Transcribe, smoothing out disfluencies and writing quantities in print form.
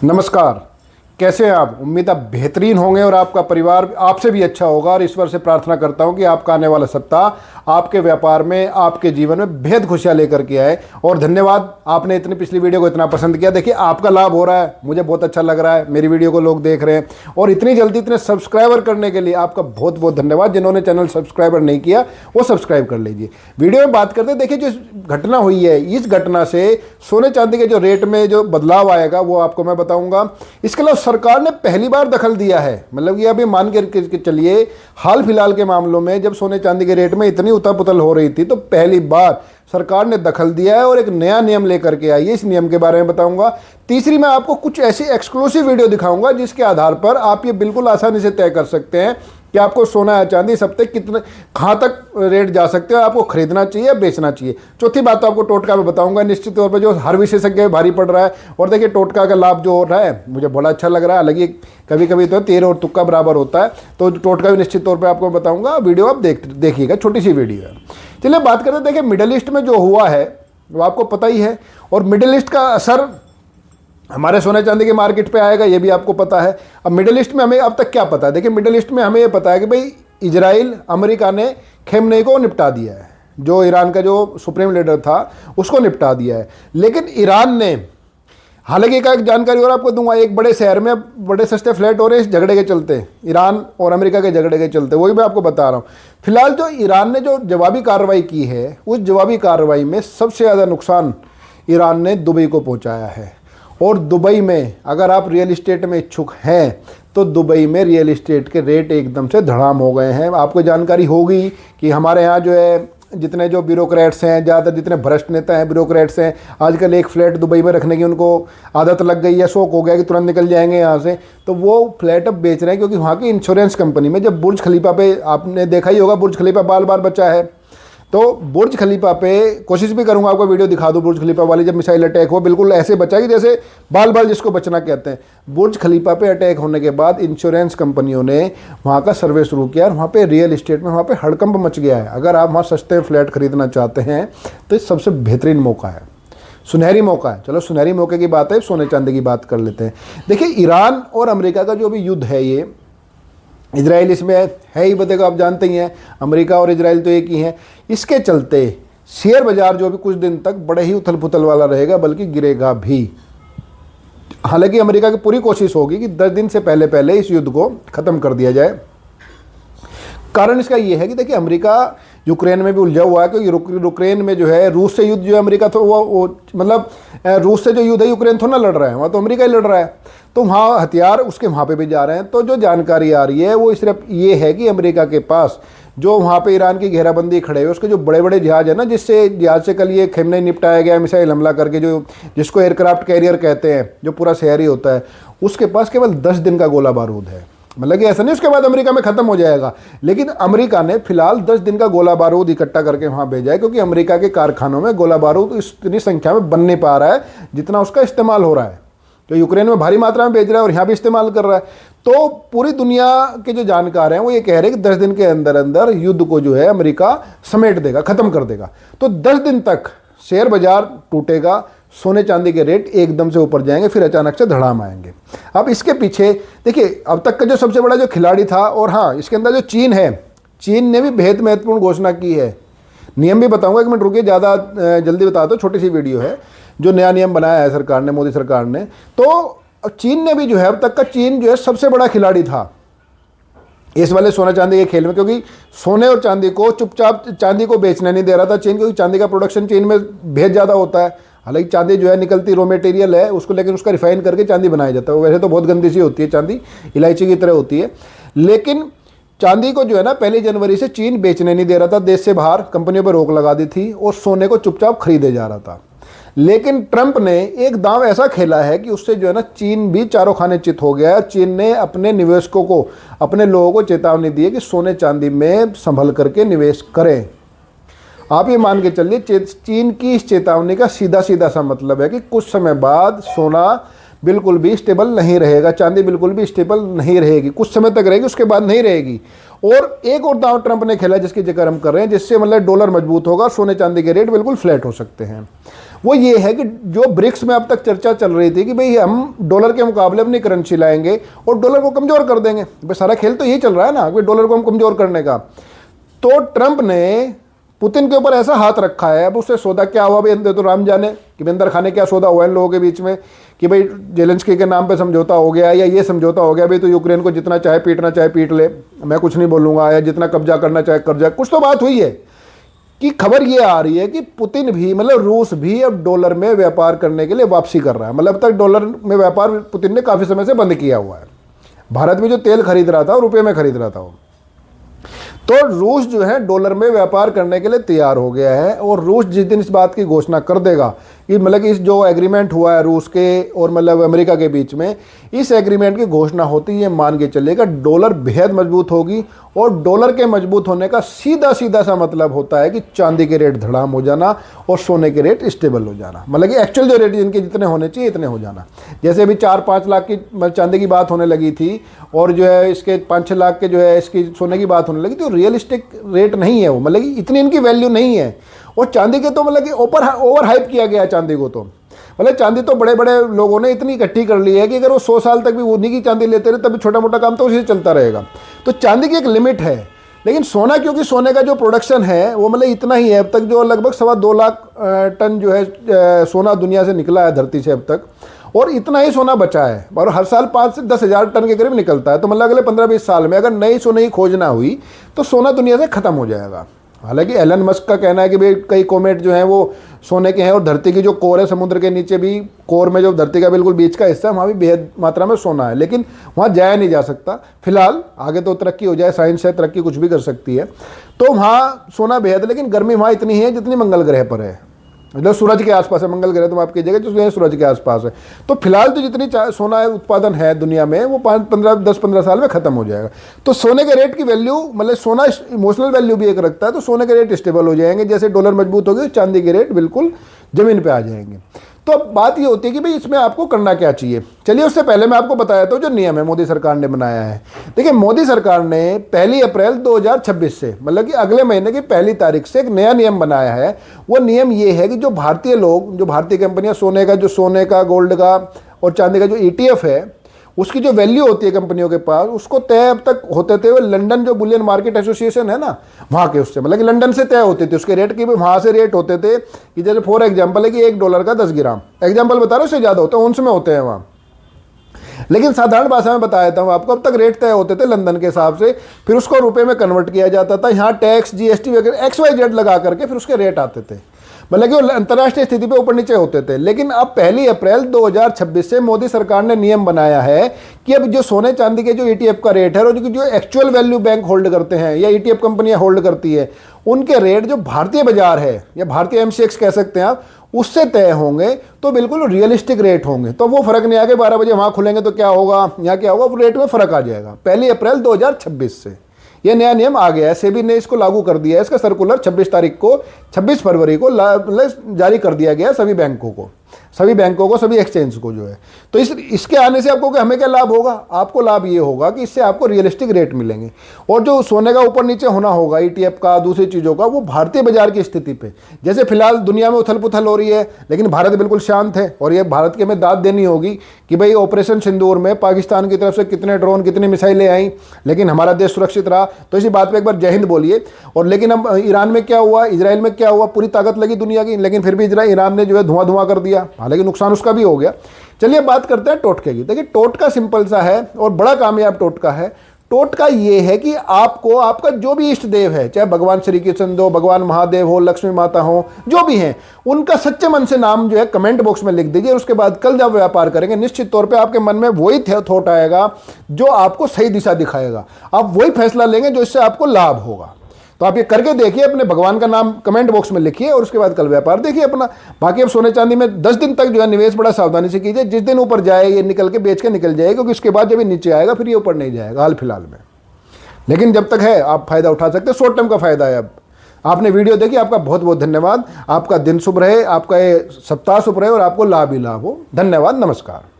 नमस्कार। कैसे हैं आप? उम्मीद आप बेहतरीन होंगे और आपका परिवार आपसे भी अच्छा होगा। और ईश्वर से प्रार्थना करता हूं कि आपका आने वाला सप्ताह आपके व्यापार में, आपके जीवन में बेहद खुशियां लेकर के आए। और धन्यवाद, आपने इतनी पिछली वीडियो को इतना पसंद किया। देखिए, आपका लाभ हो रहा है, मुझे बहुत अच्छा लग रहा है, मेरी वीडियो को लोग देख रहे हैं। और इतनी जल्दी इतने सब्सक्राइबर करने के लिए आपका बहुत बहुत धन्यवाद। जिन्होंने चैनल सब्सक्राइबर नहीं किया वो सब्सक्राइब कर लीजिए। वीडियो में बात करते हैं। देखिए, जो घटना हुई है, इस घटना से सोने चांदी के जो रेट में जो बदलाव आएगा वो आपको मैं बताऊंगा। इसके अलावा सरकार ने पहली बार दखल दिया है। मतलब कि अभी मान के चलिए, हाल फिलहाल के मामलों में जब सोने चांदी के रेट में इतनी उथल-पुथल हो रही थी तो पहली बार सरकार ने दखल दिया है और एक नया नियम लेकर के आई है। इस नियम के बारे में बताऊंगा। तीसरी, मैं आपको कुछ ऐसी एक्सक्लूसिव वीडियो दिखाऊंगा जिसके आधार पर आप ये बिल्कुल आसानी से तय कर सकते हैं कि आपको सोना या चांदी इस हफ्ते कितने कहाँ तक रेट जा सकते हो, आपको खरीदना चाहिए या बेचना चाहिए। चौथी बात तो आपको टोटका में बताऊंगा, निश्चित तौर पर जो हर विशेषज्ञ भारी पड़ रहा है। और देखिए, टोटका का लाभ जो हो रहा है मुझे बड़ा अच्छा लग रहा है। हालांकि कभी कभी तो तीर और तुक्का बराबर होता है, तो टोटका भी निश्चित तौर पर आपको बताऊंगा। वीडियो आप देखिएगा, छोटी सी वीडियो है। चलिए बात करते हैं। देखिए, मिडल ईस्ट में जो हुआ है वो आपको पता ही है। और मिडल ईस्ट का असर हमारे सोने चांदी के मार्केट पे आएगा, ये भी आपको पता है। अब मिडिल ईस्ट में हमें अब तक क्या पता है? देखिए, मिडिल ईस्ट में हमें ये पता है कि भाई इजराइल, अमेरिका ने खेमनेई को निपटा दिया है। जो ईरान का जो सुप्रीम लीडर था उसको निपटा दिया है। लेकिन ईरान ने, हालांकि एक जानकारी और आपको दूंगा, एक बड़े शहर में बड़े सस्ते फ्लैट हो रहे हैं इस झगड़े के चलते, ईरान और अमेरिका के झगड़े के चलते। वही मैं आपको बता रहा हूँ। फिलहाल जो ईरान ने जो जवाबी कार्रवाई की है, उस जवाबी कार्रवाई में सबसे ज़्यादा नुकसान ईरान ने दुबई को पहुँचाया है। और दुबई में अगर आप रियल इस्टेट में इच्छुक हैं तो दुबई में रियल इस्टेट के रेट एकदम से धड़ाम हो गए हैं। आपको जानकारी होगी कि हमारे यहाँ जो है जितने जो ब्यूरोक्रेट्स हैं, ज़्यादातर जितने भ्रष्ट नेता हैं, ब्यूरोक्रेट्स हैं, आजकल एक फ्लैट दुबई में रखने की उनको आदत लग गई है, शौक हो गया कि तुरंत निकल जाएंगे यहाँ से। तो वो फ्लैट अब बेच रहे हैं क्योंकि वहाँ की इंश्योरेंस कंपनी में, जब बुर्ज खलीफा पे आपने देखा ही होगा, बुर्ज खलीफा बाल बाल बचा है। तो बुर्ज खलीफा पे कोशिश भी करूंगा आपको वीडियो दिखा दूं। बुर्ज खलीफा वाली जब मिसाइल अटैक हो, बिल्कुल ऐसे बचा कि जैसे बाल बाल जिसको बचना कहते हैं। बुर्ज खलीफा पे अटैक होने के बाद इंश्योरेंस कंपनियों ने वहाँ का सर्वे शुरू किया और वहाँ पे रियल इस्टेट में वहाँ पे हड़कंप मच गया है। अगर आप वहाँ सस्ते फ्लैट खरीदना चाहते हैं तो सबसे बेहतरीन मौका है, सुनहरी मौका है। चलो, सुनहरी मौके की बात है, सोने चांदी की बात कर लेते हैं। देखिए, ईरान और अमेरिका का जो भी युद्ध है, ये इजराइल इसमें है ही, देखो आप जानते ही हैं, अमेरिका और इजराइल तो एक ही हैं। इसके चलते शेयर बाजार जो भी कुछ दिन तक बड़े ही उथल पुथल वाला रहेगा, बल्कि गिरेगा भी। हालांकि अमेरिका की पूरी कोशिश होगी कि 10 दिन से पहले पहले इस युद्ध को ख़त्म कर दिया जाए। कारण इसका ये है कि देखिए, अमेरिका यूक्रेन में भी उलझा हुआ है, क्योंकि यूक्रेन में जो है रूस से युद्ध जो है अमेरिका तो वो मतलब रूस से जो युद्ध है यूक्रेन थोड़ा ना लड़ रहा है, वहाँ तो अमेरिका ही लड़ रहा है। तो वहाँ हथियार उसके वहाँ पे भी जा रहे हैं। तो जो जानकारी आ रही है वो सिर्फ ये है कि अमेरिका के पास जो वहाँ पे ईरान की घेराबंदी खड़े हुए, उसके जो बड़े बड़े जहाज है ना, जिससे जहाज से कल ये खेमनेई निपटाया गया मिसाइल हमला करके, जो जिसको एयरक्राफ्ट कैरियर कहते हैं, जो पूरा शहरी होता है, उसके पास केवल 10 दिन का गोला बारूद है। मतलब कि ऐसा नहीं उसके बाद अमेरिका में ख़त्म हो जाएगा, लेकिन अमेरिका ने फिलहाल 10 दिन का गोला बारूद इकट्ठा करके वहाँ भेजा है, क्योंकि अमेरिका के कारखानों में गोला बारूद इतनी संख्या में बन नहीं पा रहा है जितना उसका इस्तेमाल हो रहा है। तो यूक्रेन में भारी मात्रा में भेज रहा है और यहाँ भी इस्तेमाल कर रहा है। तो पूरी दुनिया के जो जानकार हैं वो ये कह रहे हैं कि 10 दिन के अंदर अंदर युद्ध को जो है अमेरिका समेट देगा, ख़त्म कर देगा। तो 10 दिन तक शेयर बाजार टूटेगा, सोने चांदी के रेट एकदम से ऊपर जाएंगे, फिर अचानक से धड़ाम आएंगे। अब इसके पीछे देखिए, अब तक का जो सबसे बड़ा जो खिलाड़ी था, और हाँ, इसके अंदर जो चीन है, चीन ने भी बेहद महत्वपूर्ण घोषणा की है। नियम भी बताऊंगा, 1 मिनट रुकिए, ज़्यादा जल्दी बता दो, छोटी सी वीडियो है। जो नया नियम बनाया है सरकार ने, मोदी सरकार ने, तो चीन ने भी जो है, अब तक का चीन जो है सबसे बड़ा खिलाड़ी था इस वाले सोना चांदी के खेल में, क्योंकि सोने और चांदी को चुपचाप चांदी को बेचने नहीं दे रहा था चीन, क्योंकि चांदी का प्रोडक्शन चीन में बेहद ज़्यादा होता है। हालांकि चांदी जो है निकलती रॉ मटेरियल है उसको, लेकिन उसका रिफाइन करके चांदी बनाया जाता है। वैसे तो बहुत गंदी सी होती है चांदी, इलायची की तरह होती है। लेकिन चांदी को जो है ना 1 जनवरी से चीन बेचने नहीं दे रहा था, देश से बाहर कंपनियों पर रोक लगा दी थी, और सोने को चुपचाप खरीदे जा रहा था। लेकिन ट्रंप ने एक दांव ऐसा खेला है कि उससे जो है ना चीन भी चारों खाने चित हो गया है। चीन ने अपने निवेशकों को, अपने लोगों को चेतावनी दी है कि सोने चांदी में संभल करके निवेश करें। आप ये मान के चलिए, चीन की इस चेतावनी का सीधा सीधा सा मतलब है कि कुछ समय बाद सोना बिल्कुल भी स्टेबल नहीं रहेगा, चांदी बिल्कुल भी स्टेबल नहीं रहेगी। कुछ समय तक रहेगी, उसके बाद नहीं रहेगी। और एक और दांव ट्रंप ने खेला जिसकी जिक्र हम कर रहे हैं, जिससे मतलब डॉलर मजबूत होगा, सोने चांदी के रेट बिल्कुल फ्लैट हो सकते हैं। वो ये है कि जो ब्रिक्स में अब तक चर्चा चल रही थी कि भाई हम डॉलर के मुकाबले अपनी करेंसी लाएंगे और डॉलर को कमज़ोर कर देंगे, भाई सारा खेल तो यही चल रहा है ना कि डॉलर को हम कमज़ोर करने का। तो ट्रंप ने पुतिन के ऊपर ऐसा हाथ रखा है, अब उससे सौदा क्या हुआ भाई तो राम जाने कि अंदर खाने क्या सौदा हुआ इन लोगों के बीच में कि भाई जेलेंस्की के नाम पे समझौता हो गया या ये समझौता हो गया भाई तो यूक्रेन को जितना चाहे पीटना चाहे पीट ले, मैं कुछ नहीं बोलूँगा, या जितना कब्जा करना चाहे कर जाए। कुछ तो बात हुई है कि खबर ये आ रही है कि पुतिन भी मतलब रूस भी अब डॉलर में व्यापार करने के लिए वापसी कर रहा है। मतलब अब तक डॉलर में व्यापार पुतिन ने काफ़ी समय से बंद किया हुआ है। भारत में जो तेल खरीद रहा था रुपये में खरीद रहा था वो, तो रूस जो है डॉलर में व्यापार करने के लिए तैयार हो गया है। और रूस जिस दिन इस बात की घोषणा कर देगा कि मतलब कि इस जो एग्रीमेंट हुआ है रूस के और मतलब अमेरिका के बीच में, इस एग्रीमेंट की घोषणा होती है मान के चलेगा डॉलर बेहद मजबूत होगी। और डॉलर के मजबूत होने का सीधा सीधा सा मतलब होता है कि चांदी के रेट धड़ाम हो जाना और सोने के रेट स्टेबल हो जाना, मतलब कि एक्चुअल जो रेट जिनके जितने होने चाहिए इतने हो जाना। जैसे अभी 4-5 लाख की चांदी की बात होने लगी थी और जो है इसके 5-6 लाख के जो है इसकी सोने की बात होने लगी थी, तो रियलिस्टिक रेट नहीं है वो, मतलब कि इतनी इनकी वैल्यू नहीं है। और चांदी के तो मतलब कि ओवर हाइप किया गया चांदी को, तो मतलब चांदी तो बड़े बड़े लोगों ने इतनी इकट्ठी कर ली है कि अगर वो 100 साल तक भी उन्हीं की चांदी लेते रहे तभी छोटा मोटा काम तो उसी से चलता रहेगा। तो चांदी की एक लिमिट है। लेकिन सोना, क्योंकि सोने का जो प्रोडक्शन है वो मतलब इतना ही है, अब तक जो लगभग 2.25 लाख टन जो है सोना दुनिया से निकला है धरती से अब तक, और इतना ही सोना बचा है और हर साल 5 से 10 हज़ार टन के करीब निकलता है। तो मतलब अगले 15-20 साल में अगर नई सोने की खोज ना हुई तो सोना दुनिया से ख़त्म हो जाएगा। हालांकि एलन मस्क का कहना है कि भाई कई कोमेट जो हैं वो सोने के हैं और धरती की जो कोर है समुद्र के नीचे भी कोर में जो धरती का बिल्कुल बीच का हिस्सा है वहाँ भी बेहद मात्रा में सोना है, लेकिन वहाँ जाया नहीं जा सकता फिलहाल। आगे तो तरक्की हो जाए, साइंस है, तरक्की कुछ भी कर सकती है। तो वहाँ सोना बेहद, लेकिन गर्मी वहाँ इतनी है जितनी मंगल ग्रह पर है, मतलब सूरज के आसपास है। मंगल ग्रह तो आप कीजिएगा जो सूरज के आसपास है। तो फिलहाल तो जितनी सोना उत्पादन है दुनिया में वो 10-15 साल में खत्म हो जाएगा। तो सोने के रेट की वैल्यू, मतलब सोना इमोशनल वैल्यू भी एक रखता है, तो सोने के रेट स्टेबल हो जाएंगे। जैसे डॉलर मजबूत होगी चांदी के रेट बिल्कुल जमीन पे आ जाएंगे। तो अब बात ये होती है कि भाई इसमें आपको करना क्या चाहिए। चलिए उससे पहले मैं आपको बताया था जो नियम है मोदी सरकार ने बनाया है। देखिए मोदी सरकार ने 1 अप्रैल 2026 से, मतलब कि अगले महीने की 1 तारीख से एक नया नियम बनाया है। वो नियम ये है कि जो भारतीय लोग, जो भारतीय कंपनियां सोने का गोल्ड का और चांदी का जो ETF है उसकी जो वैल्यू होती है कंपनियों के पास, उसको तय अब तक होते थे वो लंदन जो बुलियन मार्केट एसोसिएशन है ना वहाँ के, उससे मतलब कि लंदन से तय होते थे उसके रेट की भी वहाँ से रेट होते थे कि जैसे फॉर एग्जांपल है कि $1 का 10 ग्राम, एग्जांपल बता रहा हूँ, उससे ज़्यादा होता है, उनसे में होते हैं वहाँ। लेकिन साधारण भाषा में बता देता हूँ आपको, अब तक रेट तय होते थे लंदन के हिसाब से, फिर उसको रुपए में कन्वर्ट किया जाता था, यहाँ टैक्स GST वगैरह XYZ लगा करके फिर उसके रेट आते थे, मतलब कि वो अंतर्राष्ट्रीय स्थिति पे ऊपर नीचे होते थे। लेकिन अब 1 अप्रैल 2026 से मोदी सरकार ने नियम बनाया है कि अब जो सोने चांदी के जो ETF का रेट है और जो एक्चुअल वैल्यू बैंक होल्ड करते हैं या ETF कंपनियां होल्ड करती है, उनके रेट जो भारतीय बाजार है या भारतीय MCX कह सकते हैं आप, उससे तय होंगे तो बिल्कुल रियलिस्टिक रेट होंगे। तो वो फर्क नहीं आएगा 12 बजे वहाँ खुलेंगे तो क्या होगा, यहाँ क्या होगा, वो रेट में फर्क आ जाएगा 1 अप्रैल 2026 से। ये नया नियम आ गया है, सेबी ने इसको लागू कर दिया है। इसका सर्कुलर 26 फरवरी को जारी कर दिया गया सभी बैंकों को, सभी एक्सचेंज को जो है। तो इसके आने से आपको हमें क्या लाभ होगा, आपको लाभ ये होगा कि इससे आपको रियलिस्टिक रेट मिलेंगे। और जो सोने का ऊपर नीचे होना होगा ETF का, दूसरी चीज़ों का, वो भारतीय बाजार की स्थिति पे, जैसे फिलहाल दुनिया में उथल पुथल हो रही है लेकिन भारत बिल्कुल शांत है। और ये भारत की हमें दाद देनी होगी कि भाई ऑपरेशन सिंदूर में पाकिस्तान की तरफ से कितने ड्रोन कितनी मिसाइलें आई लेकिन हमारा देश सुरक्षित रहा। तो इसी बात पे एक बार जय हिंद बोलिए। और लेकिन अब ईरान में क्या हुआ, इजराइल में क्या हुआ, पूरी ताकत लगी दुनिया की, लेकिन फिर भी ईरान ने जो है धुआं कर दिया, हालांकि नुकसान उसका भी हो गया। चलिए बात करते हैं टोटके की। देखिए टोटका सिंपल सा है और बड़ा कामयाब टोटका है। टोटका ये है कि आपको आपका जो भी इष्ट देव है, चाहे भगवान श्री कृष्ण हो, भगवान महादेव हो, लक्ष्मी माता हो, जो भी हैं, उनका सच्चे मन से नाम जो है कमेंट बॉक्स में लिख दीजिए। उसके बाद कल जब व्यापार करेंगे निश्चित तौर पे आपके मन में वही थॉट आएगा जो आपको सही दिशा दिखाएगा। आप वही फैसला लेंगे जो इससे आपको लाभ होगा। तो आप ये करके देखिए, अपने भगवान का नाम कमेंट बॉक्स में लिखिए और उसके बाद कल व्यापार देखिए अपना। बाकी अब सोने चांदी में 10 दिन तक जो है निवेश बड़ा सावधानी से कीजिए। जिस दिन ऊपर जाए ये निकल के बेच के निकल जाएगा, क्योंकि उसके बाद जब ये नीचे आएगा फिर ये ऊपर नहीं जाएगा हाल फिलहाल में। लेकिन जब तक है आप फायदा उठा सकते हैं, शॉर्ट टर्म का फायदा है। अब आपने वीडियो देखी, आपका बहुत बहुत धन्यवाद। आपका दिन शुभ रहे, आपका ये सप्ताह शुभ रहे और आपको लाभ ही लाभ हो। धन्यवाद, नमस्कार।